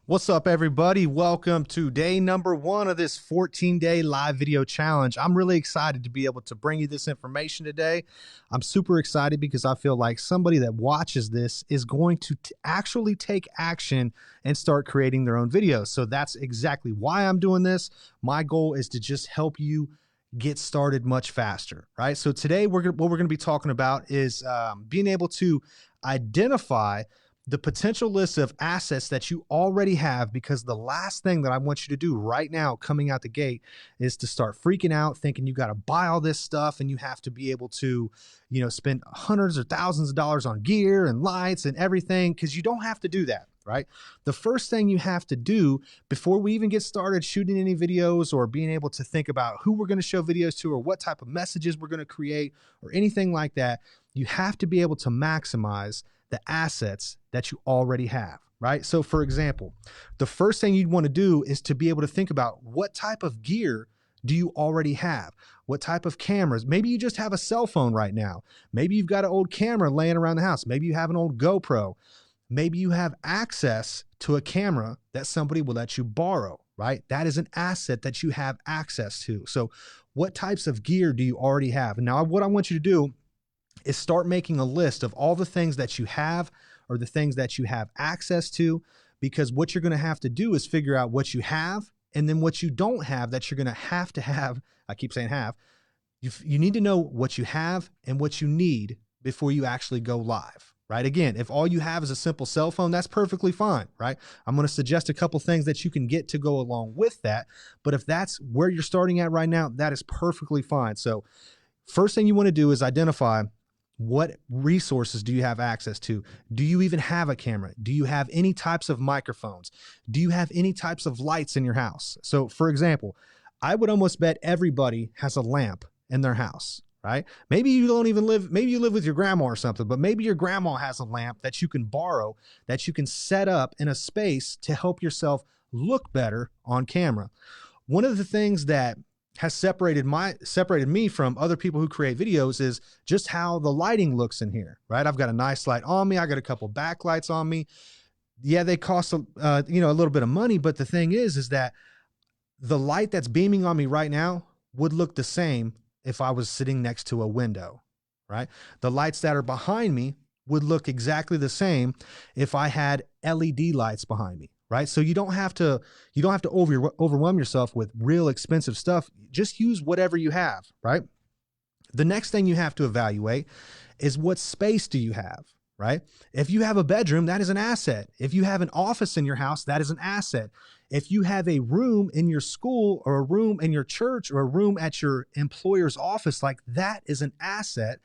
What's up, everybody? Welcome to day number 1 of this 14-day live video challenge. I'm really excited to be able to bring you this information today. I'm super excited because I feel like somebody that watches this is going to actually take action and start creating their own videos. So that's exactly why I'm doing this. My goal is to just help you get started much faster, right? So today what we're going to be talking about is being able to identify the potential list of assets that you already have, because the last thing that I want you to do right now coming out the gate is to start freaking out thinking you got to buy all this stuff and you have to be able to, spend hundreds or thousands of dollars on gear and lights and everything, because you don't have to do that, right? The first thing you have to do before we even get started shooting any videos or being able to think about who we're going to show videos to or what type of messages we're going to create or anything like that, you have to be able to maximize the assets that you already have, right? So for example, the first thing you'd want to do is to be able to think about what type of gear do you already have? What type of cameras? Maybe you just have a cell phone right now. Maybe you've got an old camera laying around the house. Maybe you have an old GoPro. Maybe you have access to a camera that somebody will let you borrow, right? That is an asset that you have access to. So what types of gear do you already have? And now what I want you to do is start making a list of all the things that you have or the things that you have access to, because what you're going to have to do is figure out what you have and then what you don't have that you're going to have. I keep saying have. You need to know what you have and what you need before you actually go live, right? Again, if all you have is a simple cell phone, that's perfectly fine, right? I'm going to suggest a couple things that you can get to go along with that. But if that's where you're starting at right now, that is perfectly fine. So first thing you want to do is identify what resources do you have access to? Do you even have a camera? Do you have any types of microphones? Do you have any types of lights in your house? So for example, I would almost bet everybody has a lamp in their house, right? Maybe you don't even live, maybe you live with your grandma or something, but maybe your grandma has a lamp that you can borrow, that you can set up in a space to help yourself look better on camera. One of the things that has separated me from other people who create videos is just how the lighting looks in here, right? I've got a nice light on me. I got a couple backlights on me. Yeah, they cost a little bit of money, but the thing is that the light that's beaming on me right now would look the same if I was sitting next to a window, right? The lights that are behind me would look exactly the same if I had LED lights behind me, right? So you don't have to overwhelm yourself with real expensive stuff. Just use whatever you have, right? The next thing you have to evaluate is what space do you have, right? If you have a bedroom, that is an asset. If you have an office in your house, that is an asset. If you have a room in your school or a room in your church or a room at your employer's office, like that is an asset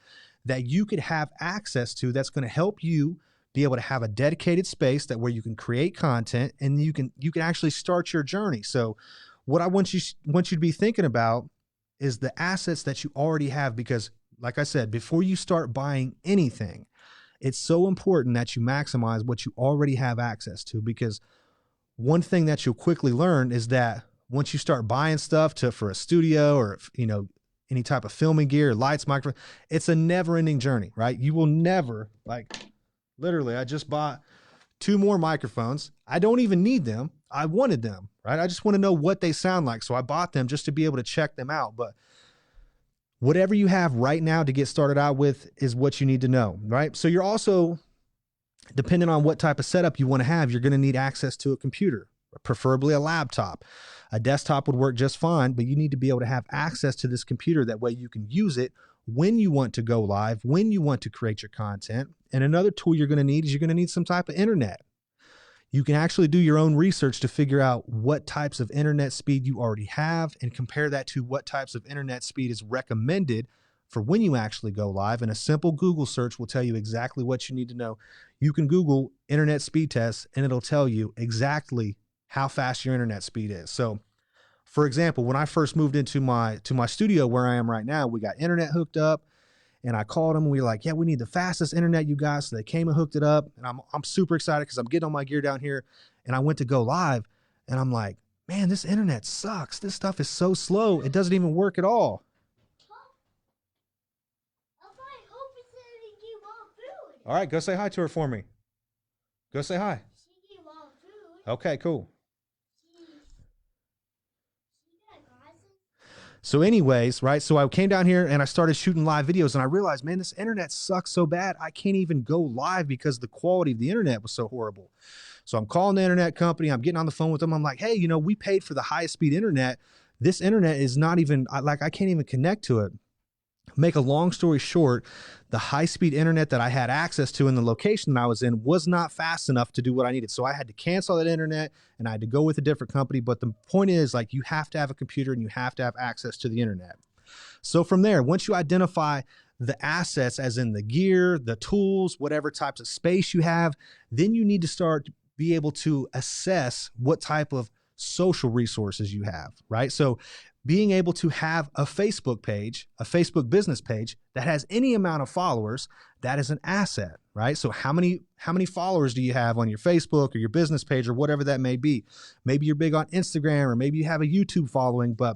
that you could have access to, that's going to help you be able to have a dedicated space that where you can create content and you can actually start your journey. So what I want you to be thinking about is the assets that you already have, because like I said, before you start buying anything, it's so important that you maximize what you already have access to, because one thing that you'll quickly learn is that once you start buying stuff for a studio or, any type of filming gear, lights, microphone, it's a never ending journey, right? You will never, literally, I just bought 2 more microphones. I don't even need them. I wanted them, right? I just want to know what they sound like. So I bought them just to be able to check them out. But whatever you have right now to get started out with is what you need to know, right? So you're also, depending on what type of setup you want to have, you're going to need access to a computer, preferably a laptop. A desktop would work just fine, but you need to be able to have access to this computer. That way you can use it when you want to go live, when you want to create your content. And another tool you're going to need is you're going to need some type of internet. You can actually do your own research to figure out what types of internet speed you already have and compare that to what types of internet speed is recommended for when you actually go live. And a simple Google search will tell you exactly what you need to know. You can Google internet speed tests and it'll tell you exactly how fast your internet speed is. So for example, when I first moved into my studio where I am right now, we got internet hooked up. And I called them and we were like, yeah, we need the fastest internet you got. So they came and hooked it up. And I'm super excited because I'm getting all my gear down here. And I went to go live and I'm like, man, this internet sucks. This stuff is so slow. It doesn't even work at all. All right, go say hi to her for me. Go say hi. Okay, cool. So anyways, right, so I came down here and I started shooting live videos and I realized, man, this internet sucks so bad. I can't even go live because the quality of the internet was so horrible. So I'm calling the internet company. I'm getting on the phone with them. I'm like, hey, we paid for the highest speed internet. This internet is not even, I can't even connect to it. Make a long story short, the high-speed internet that I had access to in the location that I was in was not fast enough to do what I needed. So I had to cancel that internet and I had to go with a different company. But the point is, like, you have to have a computer and you have to have access to the internet. So from there, once you identify the assets, as in the gear, the tools, whatever types of space you have, then you need to start be able to assess what type of social resources you have, right? So being able to have a Facebook page, a Facebook business page that has any amount of followers, that is an asset, right? So how many followers do you have on your Facebook or your business page or whatever that may be? Maybe you're big on Instagram or maybe you have a YouTube following, but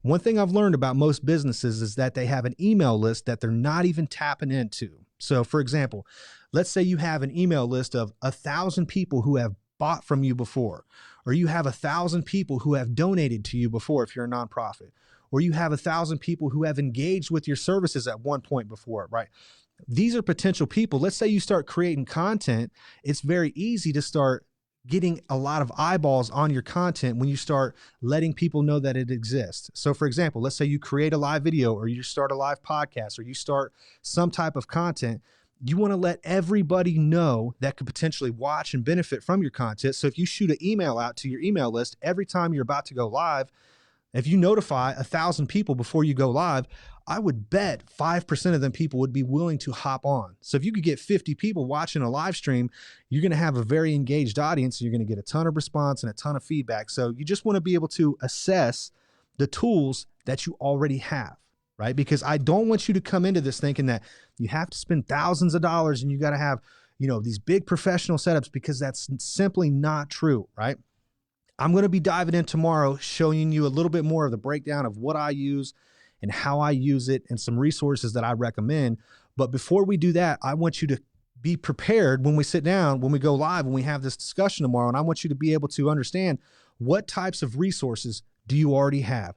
one thing I've learned about most businesses is that they have an email list that they're not even tapping into. So for example, let's say you have an email list of 1,000 people who have bought from you before, or you have 1,000 people who have donated to you before if you're a nonprofit, or you have 1,000 people who have engaged with your services at one point before, right? These are potential people. Let's say you start creating content. It's very easy to start getting a lot of eyeballs on your content when you start letting people know that it exists. So for example, let's say you create a live video or you start a live podcast or you start some type of content. You want to let everybody know that could potentially watch and benefit from your content. So if you shoot an email out to your email list every time you're about to go live, if you notify 1,000 people before you go live, I would bet 5% of them people would be willing to hop on. So if you could get 50 people watching a live stream, you're going to have a very engaged audience. You're going to get a ton of response and a ton of feedback. So you just want to be able to assess the tools that you already have, right? Because I don't want you to come into this thinking that you have to spend thousands of dollars and you got to have, these big professional setups, because that's simply not true, right? I'm going to be diving in tomorrow, showing you a little bit more of the breakdown of what I use and how I use it and some resources that I recommend. But before we do that, I want you to be prepared when we sit down, when we go live, when we have this discussion tomorrow. And I want you to be able to understand what types of resources do you already have.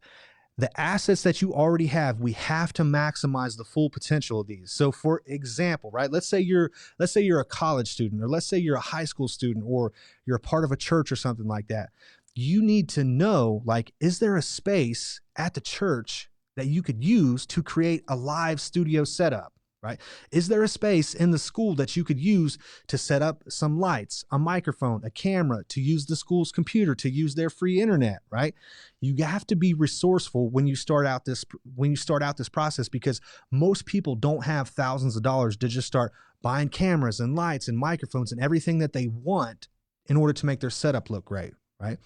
The assets that you already have, we have to maximize the full potential of these. So for example, right, let's say you're a college student, or let's say you're a high school student, or you're a part of a church or something like that. You need to know, like, is there a space at the church that you could use to create a live studio setup, right? Is there a space in the school that you could use to set up some lights, a microphone, a camera, to use the school's computer, to use their free internet, right? You have to be resourceful when you start out this process, because most people don't have thousands of dollars to just start buying cameras and lights and microphones and everything that they want in order to make their setup look great, right?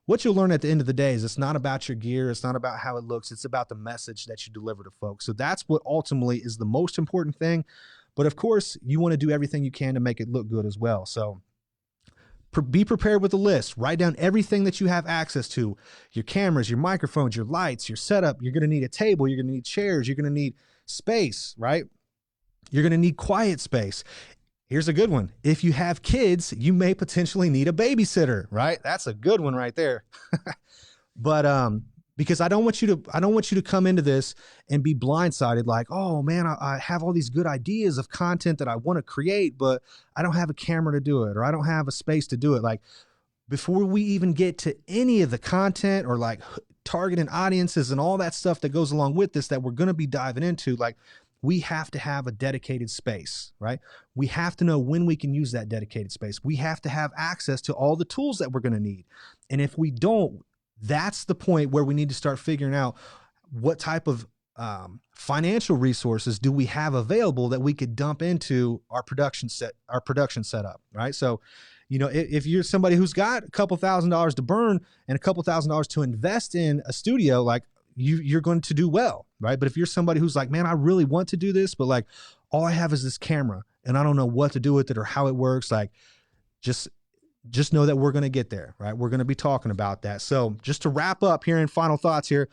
What you'll learn at the end of the day is it's not about your gear. It's not about how it looks. It's about the message that you deliver to folks. So that's what ultimately is the most important thing. But of course, you want to do everything you can to make it look good as well. So be prepared with a list. Write down everything that you have access to: your cameras, your microphones, your lights, your setup. You're going to need a table. You're going to need chairs. You're going to need space, right? You're going to need quiet space. Here's a good one. If you have kids, you may potentially need a babysitter, right? That's a good one right there. But because I don't want you to come into this and be blindsided, like, oh man, I have all these good ideas of content that I want to create, but I don't have a camera to do it, or I don't have a space to do it. Like, before we even get to any of the content or like targeting audiences and all that stuff that goes along with this that we're going to be diving into, like, we have to have a dedicated space, right? We have to know when we can use that dedicated space. We have to have access to all the tools that we're going to need. And if we don't, that's the point where we need to start figuring out what type of financial resources do we have available that we could dump into our production setup, right? So, if you're somebody who's got a couple $1,000s to burn and a couple $1,000s to invest in a studio, like, you're going to do well, right? But if you're somebody who's like, man, I really want to do this, but like, all I have is this camera and I don't know what to do with it or how it works, like, just know that we're going to get there, right? We're going to be talking about that. So just to wrap up here in final thoughts here,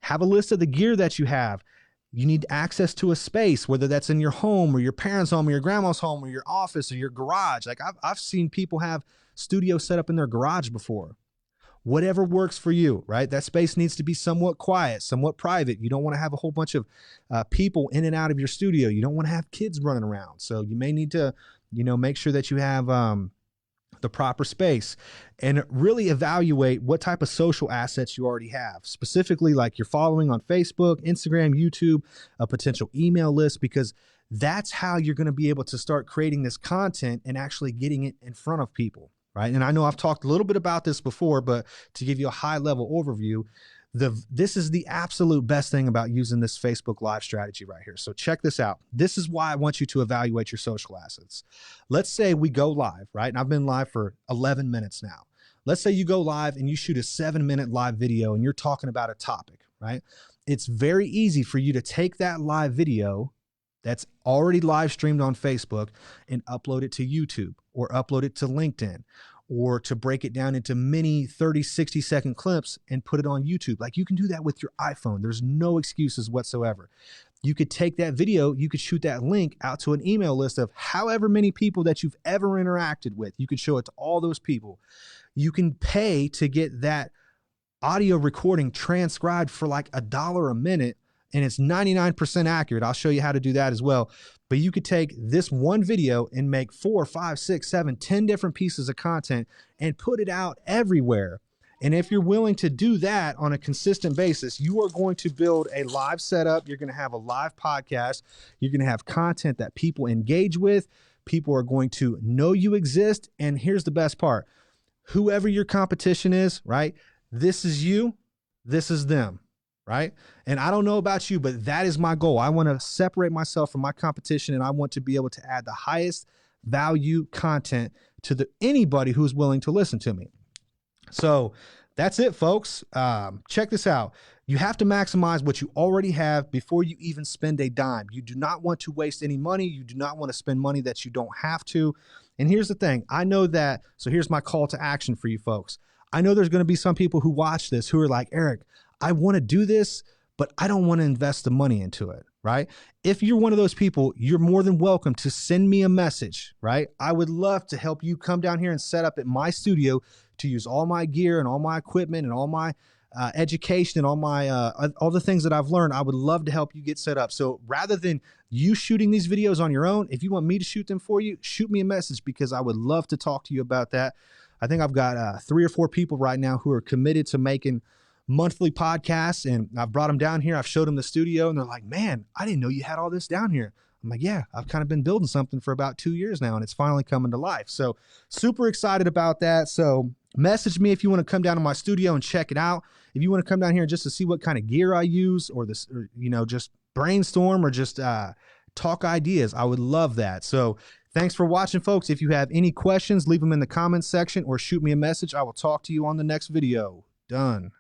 have a list of the gear that you have. You need access to a space, whether that's in your home or your parents' home or your grandma's home or your office or your garage. Like, I've seen people have studio set up in their garage before. Whatever works for you, right? That space needs to be somewhat quiet, somewhat private. You don't want to have a whole bunch of people in and out of your studio. You don't want to have kids running around. So you may need to, make sure that you have the proper space, and really evaluate what type of social assets you already have, specifically like your following on Facebook, Instagram, YouTube, a potential email list, because that's how you're going to be able to start creating this content and actually getting it in front of people. Right. And I know I've talked a little bit about this before, but to give you a high level overview, this is the absolute best thing about using this Facebook Live strategy right here. So check this out. This is why I want you to evaluate your social assets. Let's say we go live, right? And I've been live for 11 minutes now. Let's say you go live and you shoot a 7-minute live video and you're talking about a topic, right? It's very easy for you to take that live video that's already live streamed on Facebook and upload it to YouTube or upload it to LinkedIn, or to break it down into mini 30, 60-second clips and put it on YouTube. Like, you can do that with your iPhone. There's no excuses whatsoever. You could take that video, you could shoot that link out to an email list of however many people that you've ever interacted with. You could show it to all those people. You can pay to get that audio recording transcribed for like $1 a minute, and it's 99% accurate. I'll show you how to do that as well. But you could take this one video and make 4, 5, 6, 7, 10 different pieces of content and put it out everywhere. And if you're willing to do that on a consistent basis, you are going to build a live setup. You're going to have a live podcast. You're going to have content that people engage with. People are going to know you exist. And here's the best part. Whoever your competition is, right? This is you. This is them. Right? And I don't know about you, but that is my goal. I want to separate myself from my competition, and I want to be able to add the highest value content to anybody who's willing to listen to me. So that's it, folks. Check this out. You have to maximize what you already have before you even spend a dime. You do not want to waste any money. You do not want to spend money that you don't have to. And here's the thing. I know that. So here's my call to action for you folks. I know there's going to be some people who watch this who are like, Eric, I want to do this, but I don't want to invest the money into it, right? If you're one of those people, you're more than welcome to send me a message, right? I would love to help you come down here and set up at my studio to use all my gear and all my equipment and all my education and all the things that I've learned. I would love to help you get set up. So rather than you shooting these videos on your own, if you want me to shoot them for you, shoot me a message, because I would love to talk to you about that. I think I've got 3 or 4 people right now who are committed to making monthly podcasts, and I've brought them down here. I've showed them the studio, and they're like, man, I didn't know you had all this down here. I'm like, yeah, I've kind of been building something for about 2 years now, and it's finally coming to life. So super excited about that. So message me if you want to come down to my studio and check it out. If you want to come down here just to see what kind of gear I use, or this, or, just brainstorm, or just talk ideas, I would love that. So thanks for watching, folks. If you have any questions, leave them in the comments section or shoot me a message. I will talk to you on the next video. Done.